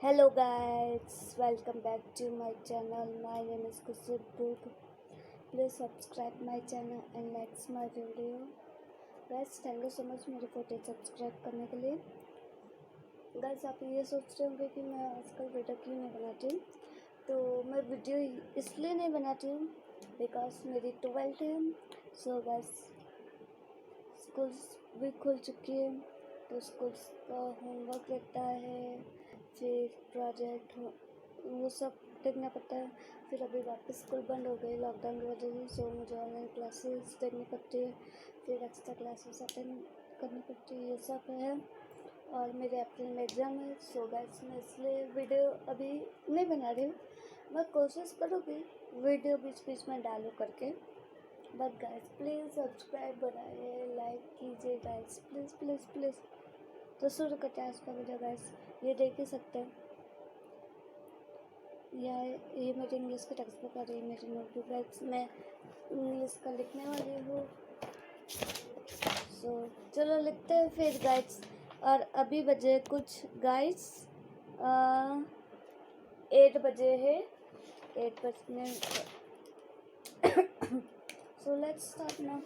Hello guys, welcome back to my channel. My name is Kusubbu. Please subscribe my channel and like my video. Guys, thank you so much मेरे को subscribe करने के लिए. Guys, आप ये सोच रहे होंगे कि मैं आजकल वीडियो क्यों नहीं बनाती हूँ. तो मैं वीडियो इसलिए नहीं बनाती हूँ बिकॉज मेरी 12th है. सो गाइस, स्कूल्स भी खुल चुकी है तो स्कूल्स का होमवर्क रहता है, फिर प्रोजेक्ट वो सब देखना पड़ता है. फिर अभी वापस स्कूल बंद हो गई लॉकडाउन की वजह से, सो मुझे ऑनलाइन क्लासेस देखनी पड़ती है, फिर एक्स्ट्रा क्लासेस अटेंड करनी पड़ती है. ये सब है और मेरे अप्रैल में एग्ज़ाम है. सो गाइस, मैं इसलिए वीडियो अभी नहीं बना रही हूँ. मैं कोशिश करूँगी वीडियो बीच बीच में डालूँ करके. बट गाइस प्लीज़ सब्सक्राइब बनाइए, लाइक कीजिए गाइस, प्लीज़ प्लीज़ प्लीज़. तो शुरू करते हैं आज का वीडियो गाइस. ये देख ही सकते हैं ये मेरी इंग्लिश की टेक्स्ट बुक आ रही है, मेरी नोटबुक गाइस. मैं इंग्लिश का लिखने वाली हूँ. सो चलो लिखते हैं फिर गाइस. और अभी बजे कुछ गाइस 8 बजे है, 8 बजने. So let's start now.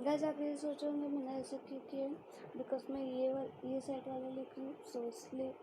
Guys, आप ये सोच रहे होंगे मैंने ऐसे क्यों किया, बिकॉज मैं ये साइड वाला लिख रही हूँ, सो इसलिए.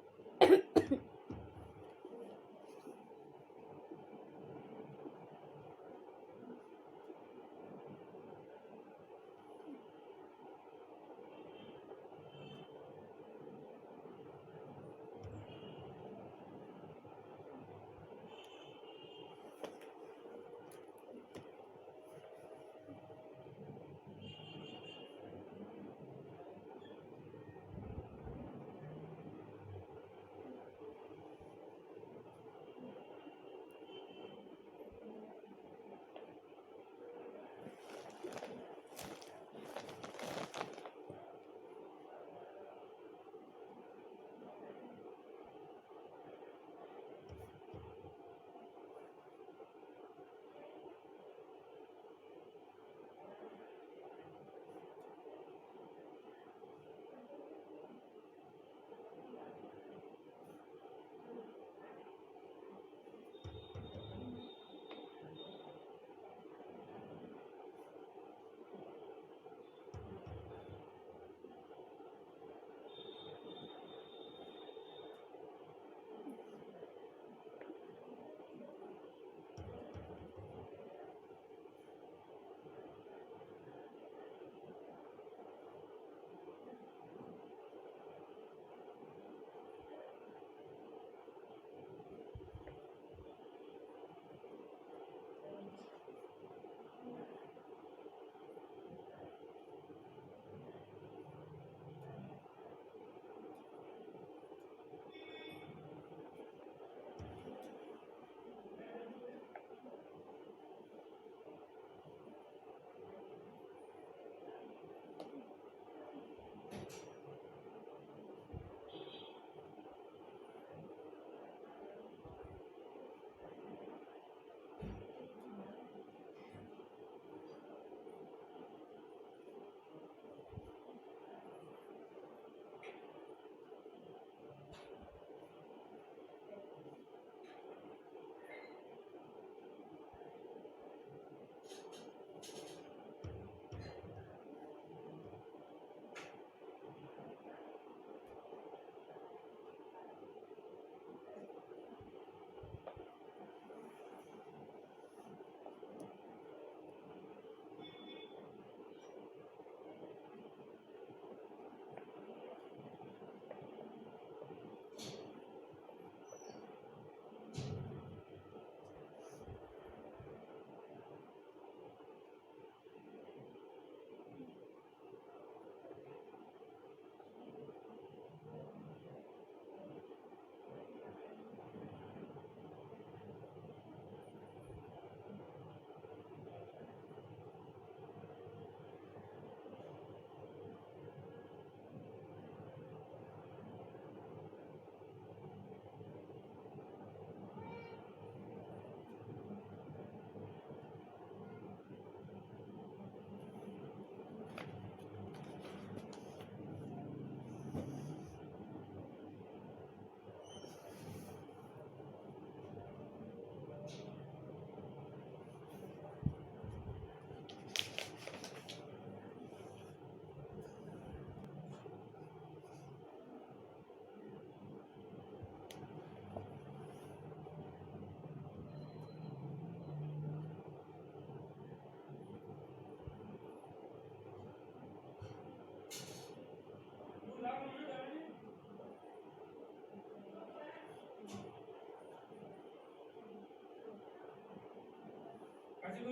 Guys,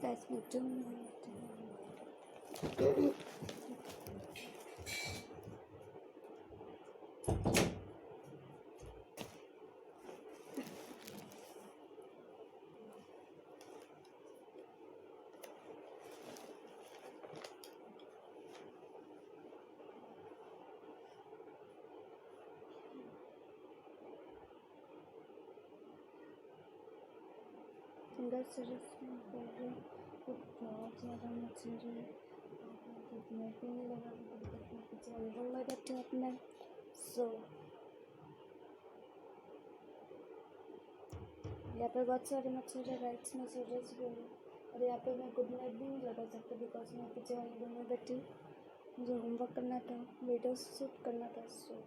मैं 2 मिनट सिंगल सीरीज में बोल रही हूँ तो बहुत ज़्यादा मच्छर है। मैं भी नहीं लगा पीछे रूम में बैठी हूँ अपने। सो यहाँ पे बहुत सारे मच्छर है। राइट्स में सीरियस भी हूँ और यहाँ पे मैं गुड नाइट भी नहीं लगा सकती बिकॉज मैं पीछे वाले रूम में बैठी हूँ। मुझे होमवर्क करना था, वीडियो शूट करना था। सो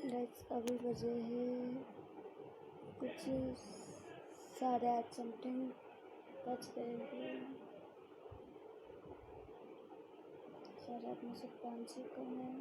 गाइस अभी बजे हैं कुछ 8:30 समथिंग बज गए हैं। सारे अपने से 5 ही कम है।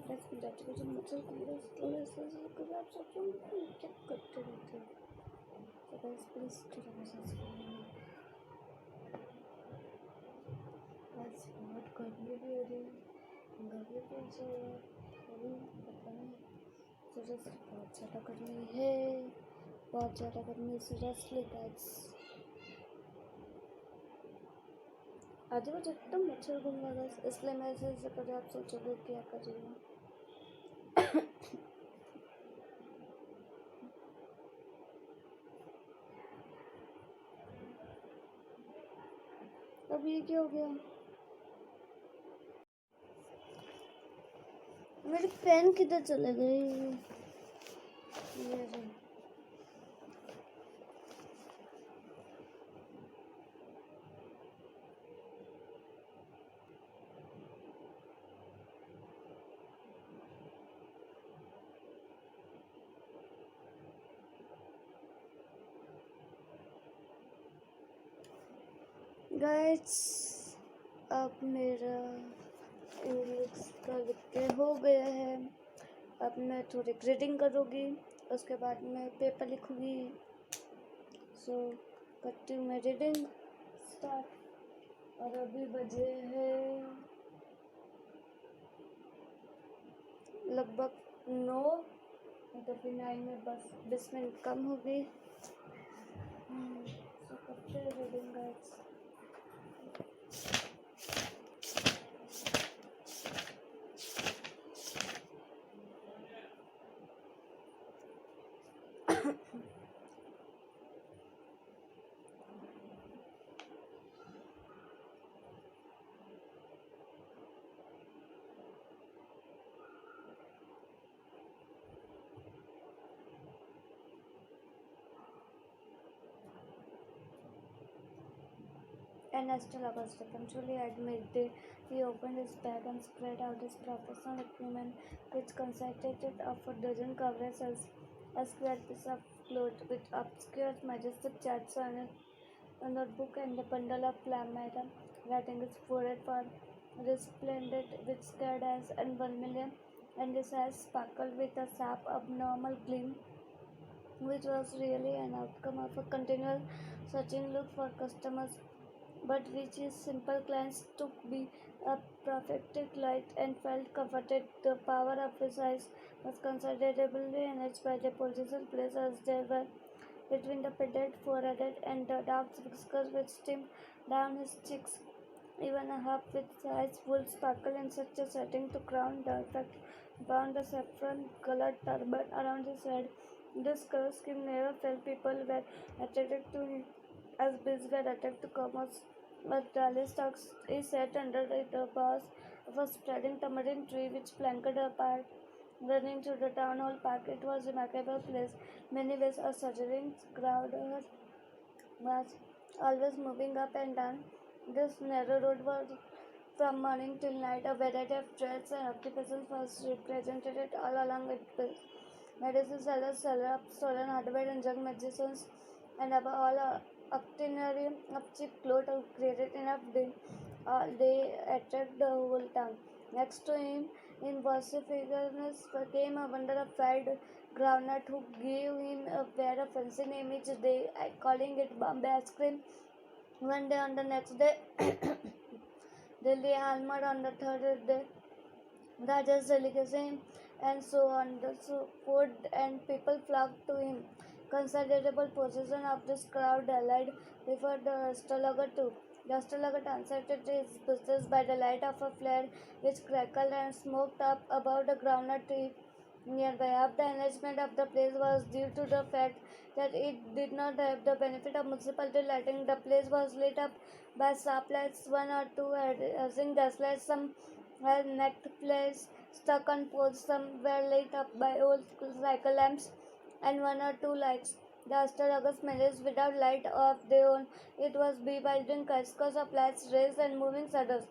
बस जाते हुए जब मुझे आप सोचो क्या करते रहते हो। तो गाइस प्लीज थोड़ा सब्सक्राइब। आज बहुत गर्मी भी हो रही है, गर्मी भी हो रही है, अभी पता नहीं सीरियसली बहुत ज़्यादा गर्मी है, बहुत ज़्यादा गर्मी सीरियसली गाइस। आज मुझे एकदम मच्छर घूम रहा है, इसलिए मैं ऐसे कर रही, आप सोचोगे क्या कर रही हूँ। अब ये क्या हो गया, मेरी पेन किधर चले गई। ये रही। गाइस अब मेरा इंग्लिश का लिख के हो गया है। अब मैं थोड़ी रीडिंग करूँगी, उसके बाद मैं पेपर लिखूँगी। सो करती हूँ मैं रीडिंग स्टार्ट। और अभी बजे हैं लगभग 9, तो फिर 9 में बस 20 मिनट कम हो गई। सो करते हैं reading guys. An astrologer eventually at midday, he opened his bag and spread out his professional equipment, which consisted of a dozen coveralls, a square piece of cloth with obscure majestic charts on it, a notebook, and a bundle of Flamada writing his forehead for resplendent with scared eyes and vermilion, and his eyes sparkled with a sharp abnormal gleam, which was really an outcome of a continual searching look for customers, but which his simple clients took be a perfected light and felt comforted. The power of his eyes was considerably enhanced by the position placed as they were between the pedant forehead and the dark whiskers which streamed down his cheeks. Even a half with eyes would sparkle in such a setting to crown the effect. Bound a saffron colored turban around his head. This color scheme never felt people were attracted to him as bees were attracted to commerce. But Dali stalks he sat under the boughs of a spreading tamarind tree which flanked a path running through the town hall park. It was a remarkable place. Many ways a surging crowd was always moving up and down. This narrow road was from morning till night. A variety of trades and occupations was represented all along it. Medicine sellers, seller of stolen hardware, and young magicians, and above all, itinerary of cheap clothes created enough they attract the whole town. Next to him, in vociferousness, came a wonder of fried groundnut who gave him a pair of fancy name each day, calling it Bombay ice cream one day. On the next day, Delhi almond. On the third day, Raja's delicacy, and so on. So food and people flocked to him. Considerable portion of this crowd allied before the astrologer too. The astrologer transacted his business by the light of a flare which crackled and smoked up above the groundnut tree nearby. Half the enlargement of the place was due to the fact that it did not have the benefit of municipality lighting. The place was lit up by sharp lights, one or two hissing gaslights, some had necked flares stuck on poles, some were lit up by old cycle lamps, and one or two lights. The astrologers managed without light of their own. It was bewildering cascades of lights, rays, and moving shadows.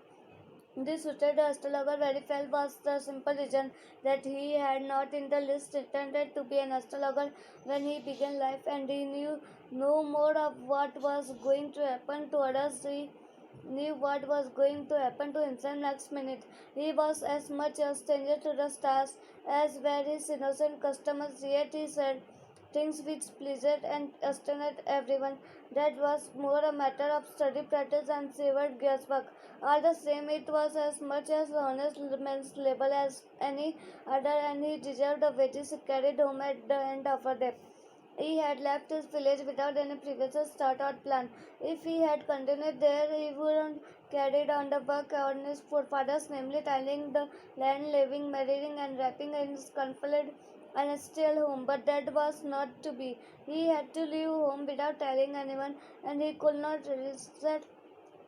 This suited the astrologer very well was the simple reason that he had not in the least intended to be an astrologer when he began life, and he knew no more of what was going to happen to others. He knew what was going to happen to himself next minute. He was as much a stranger to the stars as were his innocent customers, yet he said things which pleased and astonished everyone. That was more a matter of study, practice, and savored guesswork. All the same, it was as much as honest man's labor as any other, and he deserved the wages he carried home at the end of a day. He had left his village without any previous start or plan. If he had continued there, he would carried on the work on his forefathers, namely tilling the land, living, marrying, and wrapping in his comforted and still home. But that was not to be. He had to leave home without telling anyone, and he could not resist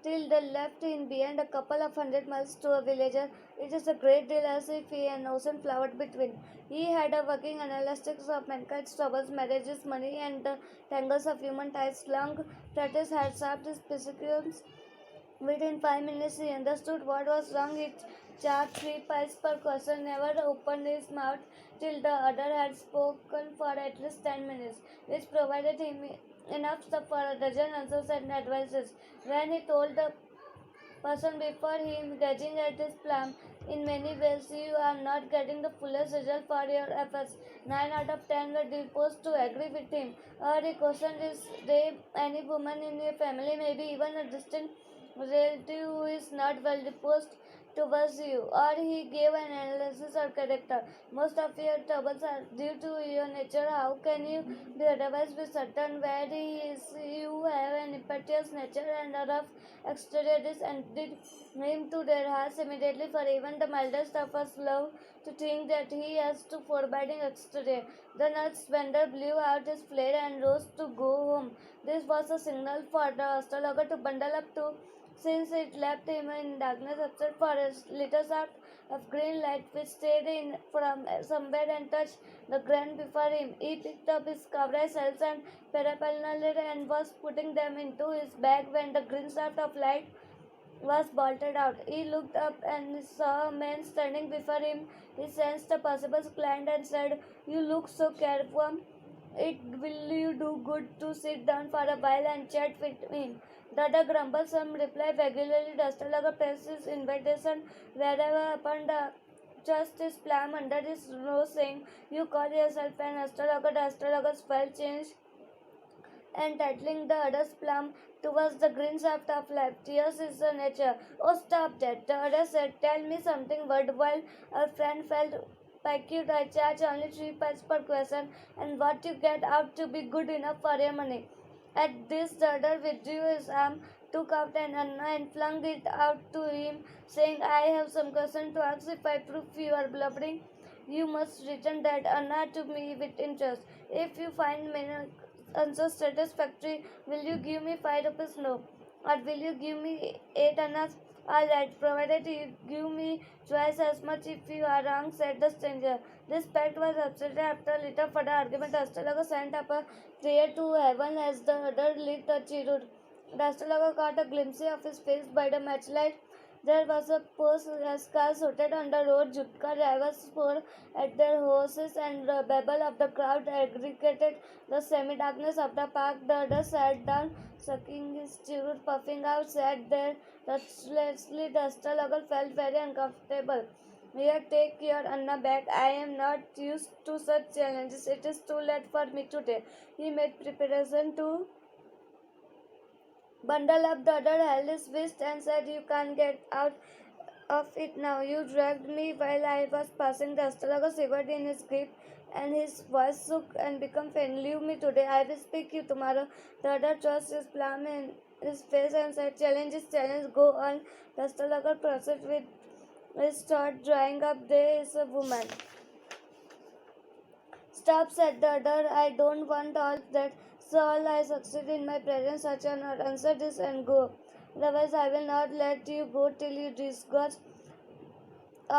till they left in behind a couple of 100 miles to a villager. It is a great deal as if he and ocean flowered between. He had a working analysis of mankind's troubles, marriages, money, and the tangles of human ties. Long practice had sharpened his perceptions. Within 5 minutes, he understood what was wrong. He charged 3 pies per question, never opened his mouth till the other had spoken for at least 10 minutes, which provided him enough stuff for a dozen answers and advices. When he told the person before him judging at his plan, in many ways you are not getting the fullest result for your efforts. 9 out of 10 were disposed to agree with him. Or he questioned is there any woman in your family, maybe even a distant relative who is not well disposed towards you, or he gave an analysis of character. Most of your troubles are due to your nature. How can you be otherwise be certain where he is? You have an impetuous nature and a rough exterior. This and did him to their hearts immediately, for even the mildest of us love to think that he has too forbidding exterior. The nuts vendor blew out his flare and rose to go home. This was a signal for the astrologer to bundle up to since it left him in darkness upset for a little shaft of green light which stayed in from somewhere and touched the ground before him. He picked up his coverage shells and paraphernalia and was putting them into his bag when the green shaft of light was bolted out. He looked up and saw a man standing before him. He sensed a possible client and said, "You look so careful. It will you do good to sit down for a while and chat with him." Dada grumbled some reply vaguely. Dastalaga pressed his invitation wherever upon the just his palm under his nose, saying, "You call yourself an astrologer?" The astrologer's file changed and titling the other's plum towards the green shaft of life. Tears is the nature. Oh, stop that. The other said, "Tell me something worthwhile." Our friend felt piqued. "I charge only 3 pence per question, and what you get out to be good enough for your money." At this, the other withdrew his arm, took out an anna, and flung it out to him, saying, "I have some question to ask. If I prove you are blubbering, you must return that anna to me with interest. If you find me answer satisfactory, will you give me 5 rupees? No. Or will you give me 8 annas? All right, provided you give me twice as much if you are wrong," said the stranger. This pact was accepted after a little further argument. Astrologer sent up a prayer to heaven as the other lit a cheroot. The astrologer caught a glimpse of his face by the matchlight. There was a post car sorted on the road. Jutka drivers swore at their horses, and the babble of the crowd aggregated the semi-darkness of the park. The other sat down, sucking his cheroot, puffing out, sat there restlessly. The astrologer felt very uncomfortable. "Here, take your Anna back. I am not used to such challenges. It is too late for me today." He made preparation to bundle up. The other held his fist and said, "You can't get out of it now. You dragged me while I was passing." The astrologer shivered in his grip, and his voice shook and became faint. "Leave me today. I will speak you tomorrow." The other thrust his palm in his face and said, "Challenge is challenge. Go on." The astrologer proceeded with his thought drying up. "There is a woman." "Stop," said the other. "I don't want all that. Shall I succeed in my present search or not? Answer this and go. Otherwise, I will not let you go till you disgorge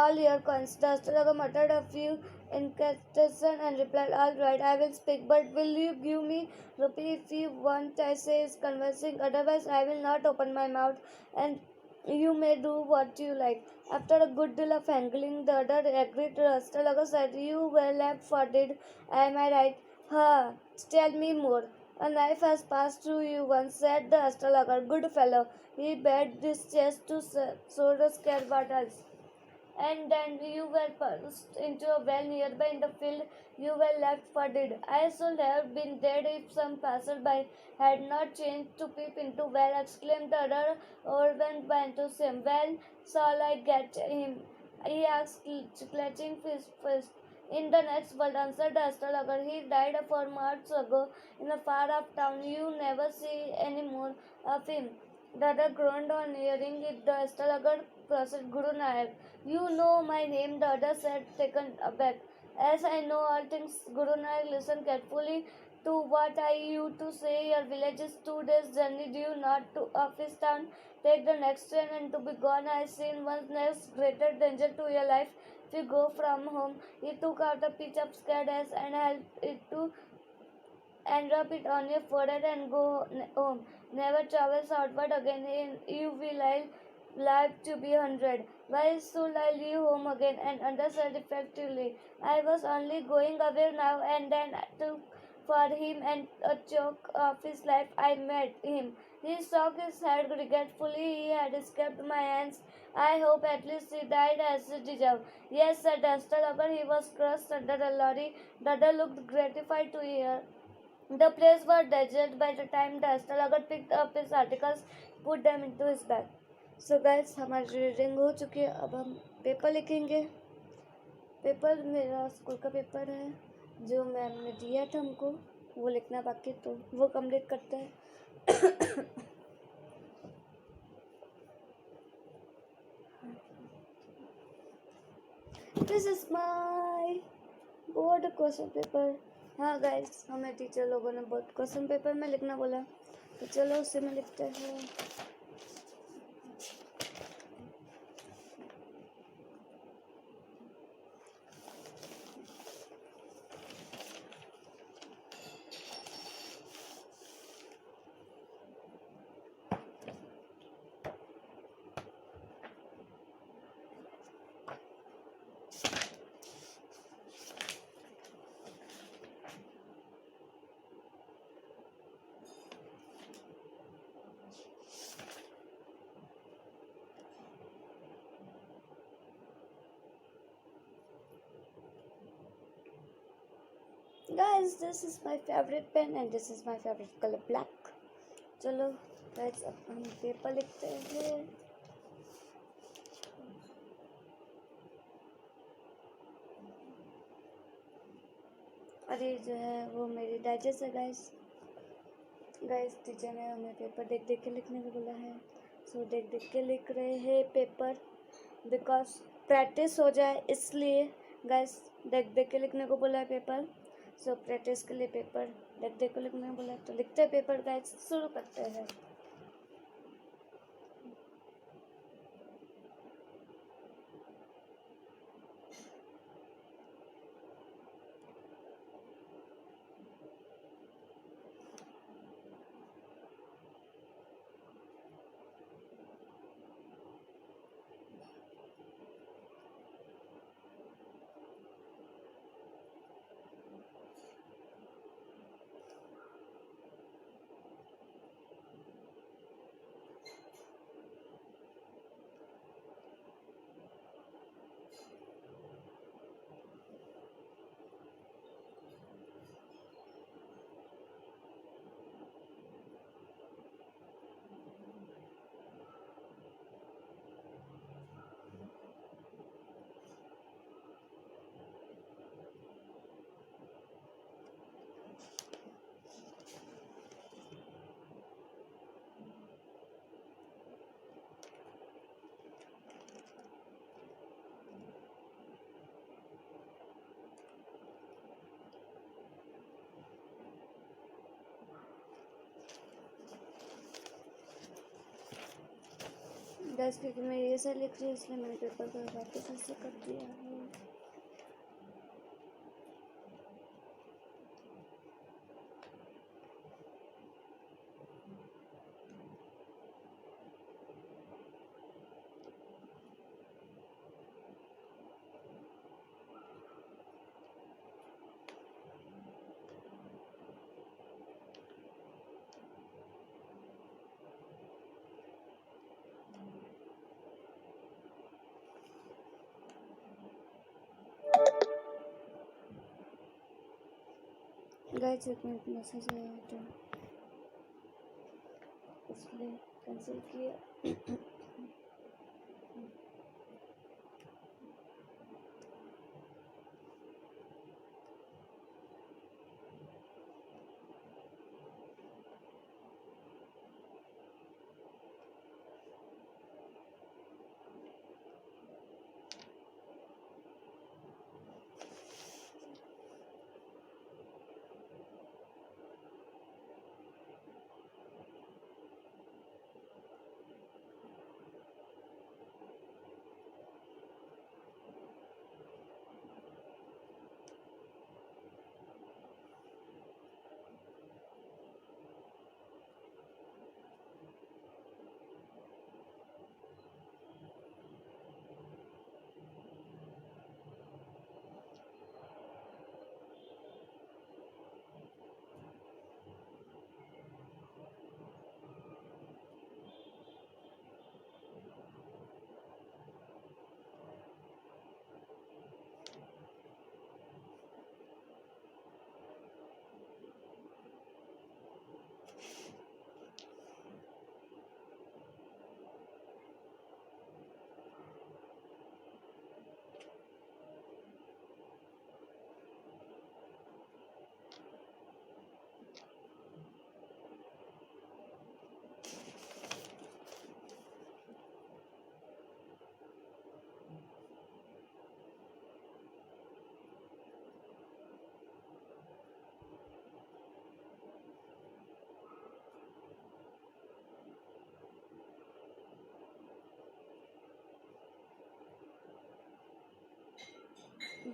all your coins." The astrologer muttered a few incantations and replied, "All right, I will speak, but will you give me rupee if you want?" "I say is convincing. Otherwise, I will not open my mouth, and you may do what you like." After a good deal of haggling, the other agreed. The astrologer said, "You were left-footed, am I right?" "Ha! Tell me more." "A knife has passed through you once," said the astrologer. "Good fellow." He bared his chest to show the scare bottles. "And then you were pushed into a well nearby in the field. You were left for dead." "I should have been dead if some passer-by had not chanced to peep into well," exclaimed the other, overwhelmed by enthusiasm. "Well, shall I get him?" he asked, clutching his fist. "In the next world," answered the astrologer. "He died 4 months ago in a far-off town. You never see any more of him." The other groaned on hearing it. The astrologer proceeded, "Guru Nayak, you know my name," the other said, taken aback. "As I know all things, Guru Nayak, listen carefully to what I you to say. Your village is 2 days' journey due not to office town. Take the next train and to be gone. I seen one next greater danger to your life if you go from home." He took out a piece of scared ash and held it to and rub it on your forehead and go home. Never travel southward again. You will live to be 100. "Why should I leave home again?" and understood effectively. "I was only going away now and then to for him and a choke of his life. I met him." He shook his head regretfully. "He had escaped my hands. I hope at least he died as he deserved." "Yes," said the astrologer. "He was crushed under a lorry." The other looked gratified to hear. The place was deserted by the time the astrologer picked up his articles, put them into his bag. So guys, हमारी reading हो चुकी है. अब हम paper लिखेंगे. Paper मेरा school का paper है जो मैम ने दिया था हमको, वो लिखना बाकी, तो वो कंप्लीट करते हैं. This is my board question paper. हाँ गाइस, हमें टीचर लोगों ने बहुत क्वेश्चन पेपर में लिखना बोला, तो चलो उसी में लिखते हैं. Guys, this is my favorite pen and this is my favorite color black. चलो guys, अब हम पेपर लिखते हैं. अरे जो है वो मेरी डाइजेस्ट है गाइस. टीचर ने हमें पेपर देख देख के लिखने को बोला है. सो देख देख के लिख रहे हैं पेपर, बिकॉज प्रैक्टिस हो जाए इसलिए. गाइस देख देख के लिखने को बोला है पेपर. सो प्रैक्टिस के लिए पेपर देख देख के लिखने को बोला है, तो लिखते हैं पेपर. गाइस शुरू करते हैं. गाइस क्योंकि मैं ये सब लिख रही हूँ इसलिए मैंने पेपर को वापस ऐसे कर दिया है. गाइस एक मिनट मैसेज आया तो इसलिए कैंसिल किया.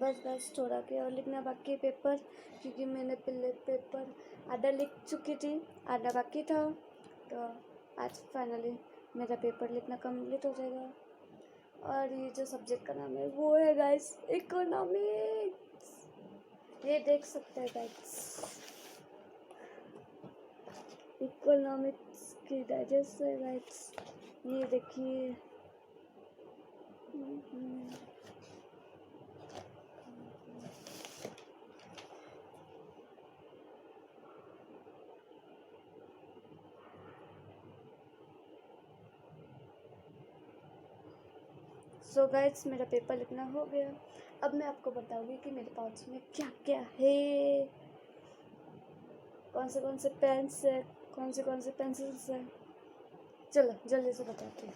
बस थोड़ा के और लिखना बाकी है पेपर, क्योंकि मैंने पहले पेपर आधा लिख चुकी थी, आधा बाकी था. तो आज फाइनली मेरा पेपर लिखना कंप्लीट हो जाएगा. और ये जो सब्जेक्ट का नाम है वो है गाइस इकोनॉमिक्स. ये देख सकते हैं गाइस, इकोनॉमिक्स की डाइजेस्ट है गाइस. ये देखिए. सो गाइस मेरा पेपर लिखना हो गया। अब मैं आपको बताऊंगी कि मेरे पाउच में क्या क्या है, कौन से पेन्स है, कौन से पेंसिल्स है। चलो जल्दी से बताती हूँ।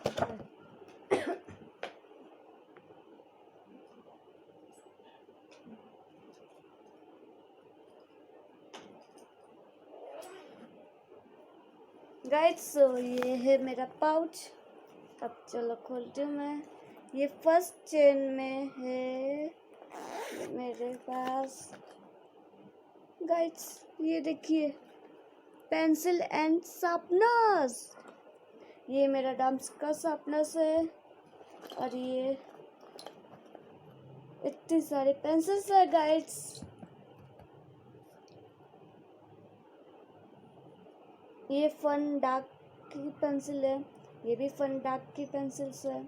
गाइस सो ये है मेरा पाउच। अब चलो खोलती हूँ मैं। ये फर्स्ट चेन में है मेरे पास। गाइस ये देखिए, पेंसिल एंड शार्पनर्स। ये मेरा डम्स का शार्पनर्स है और ये इतनी सारी पेंसिल्स है गाइस। ये फन डार्क की पेंसिल है, ये भी फन डार्क की पेंसिल्स है।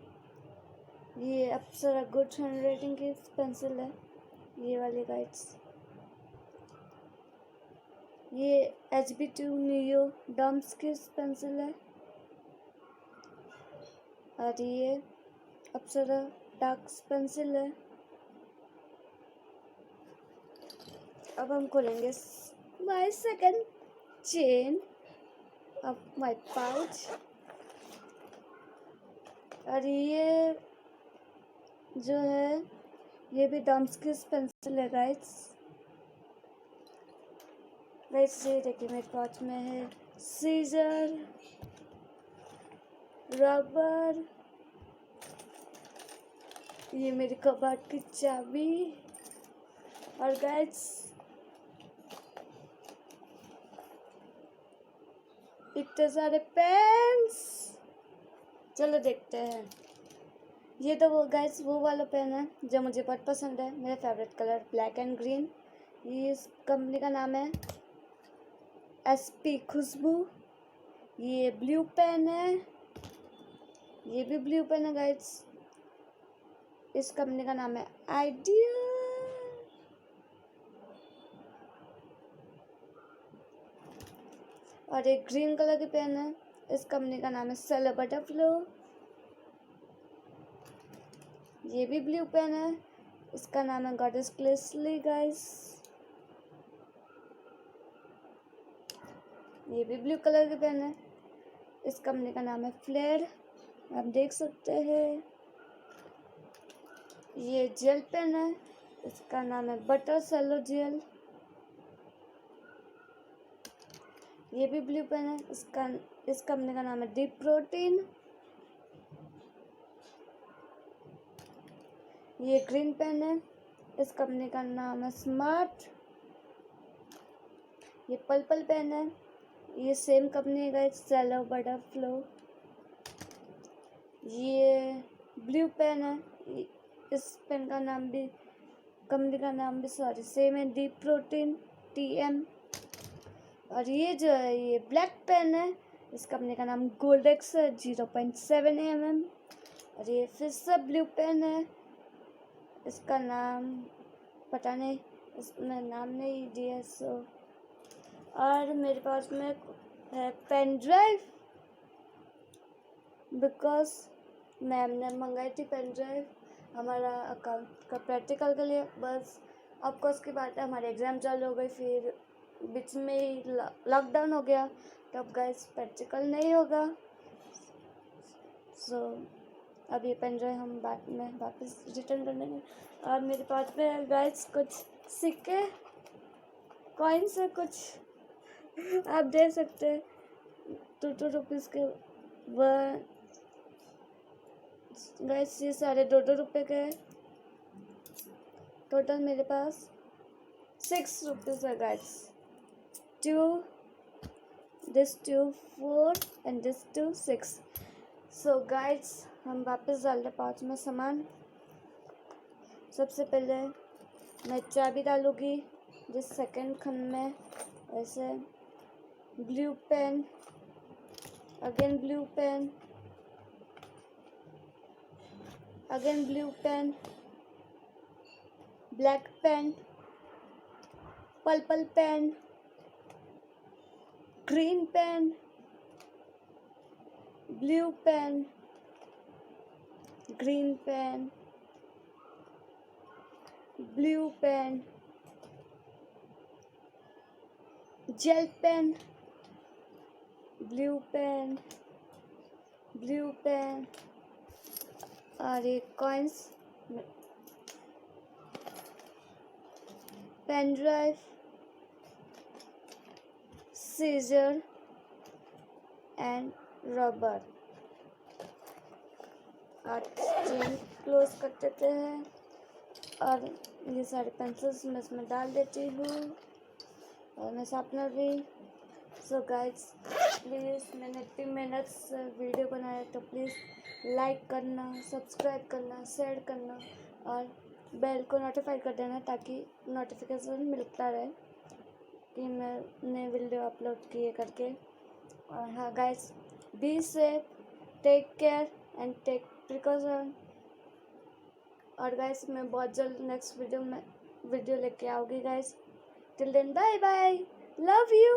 ये अप्सरा गुड हैंडराइटिंग की पेंसिल है, ये वाली गाइड्स। ये HB2 नियो डम्स की पेंसिल है और ये अप्सरा डार्क पेंसिल है। अब हम खोलेंगे my second chain of my pouch और ये जो है ये भी डम्स की पेंसिल है गाइस। ये देखिए मेरे पाउच में है सीजर, रबर, ये मेरी कबाड़ की चाबी और गाइस इतने सारे पेन्स। चलो देखते हैं। ये तो वो गाइस वो वाला पेन है जो मुझे बहुत पसंद है, मेरा favourite colour black and green. ये इस कंपनी का नाम है SP खुशबू। ये ब्लू पेन है, ये भी ब्लू पेन है गाइस। इस कंपनी का नाम है आइडिया। और एक ग्रीन कलर की पेन है, इस कंपनी का नाम है सेलो बटरफ्लो। ये भी ब्लू पेन है, इसका नाम है गॉडेस ग्लिसली गाइस। ये भी ब्लू कलर की पेन है, इस कंपनी का नाम है फ्लेयर, आप देख सकते हैं। ये जेल पेन है, इसका नाम है बटर सेलो जेल। ये भी ब्लू पेन है, इस कंपनी का नाम है डीप प्रोटीन। ये ग्रीन पेन है, इस कंपनी का नाम है स्मार्ट। ये पर्पल पेन है, ये सेम कंपनी का सेलो बटरफ्लो। ये ब्लू पेन है, इस पेन का नाम भी कंपनी का नाम भी सेम है डीप प्रोटीन TM। और ये जो है ये ब्लैक पेन है, इस कंपनी का नाम गोल्डेक्स है 0.7 mm। और ये फिर से ब्लू पेन है, इसका नाम पता नहीं, इसमें नाम नहीं दिया सो। और मेरे पास में है पेन ड्राइव, बिकॉज मैम ने मंगाई थी पेन ड्राइव हमारा अकाउंट का प्रैक्टिकल के लिए। बस ऑफकोर्स की बात है, हमारे एग्ज़ाम चालू हो गई, फिर बीच में ही लॉकडाउन हो गया, तब गाइस प्रैक्टिकल नहीं होगा। सो अब ये पेन ड्राइव हम बाद में वापस रिटर्न कर देंगे। और मेरे पास में गाइस कुछ सिक्के कॉइन्स है, कुछ आप देख सकते हैं 2 रुपीज़ के वन। गाइस ये सारे 2 रुपये के हैं। टोटल मेरे पास 6 रुपीज़ है guys. 2 this 2 4 and this 2 6। So guys हम वापस डालते पाउच में सामान। सबसे पहले मैं चाबी डालूँगी जिस सेकंड खंड में, ऐसे blue pen, again blue pen, again blue pen, black pen, purple pen, green pen, blue pen, green pen, blue pen, gel pen, blue pen, blue pen और ये coins, pen drive, scissor and rubber. और chain close कर देते हैं और ये सारे pencils मैं इसमें डाल देती हूँ और मैं शार्पनर भी। सो गाइस प्लीज़, मैंने 3 मिनट्स वीडियो बनाया तो प्लीज़ लाइक करना, सब्सक्राइब करना, शेयर करना और बेल को नोटिफाई कर देना ताकि नोटिफिकेशन मिलता रहे कि मैंने वीडियो अपलोड किए करके। और हाँ guys, be safe, take care and take precaution. और गाइस मैं बहुत जल्द नेक्स्ट वीडियो लेके आऊँगी गाइस। Till then bye bye, love you.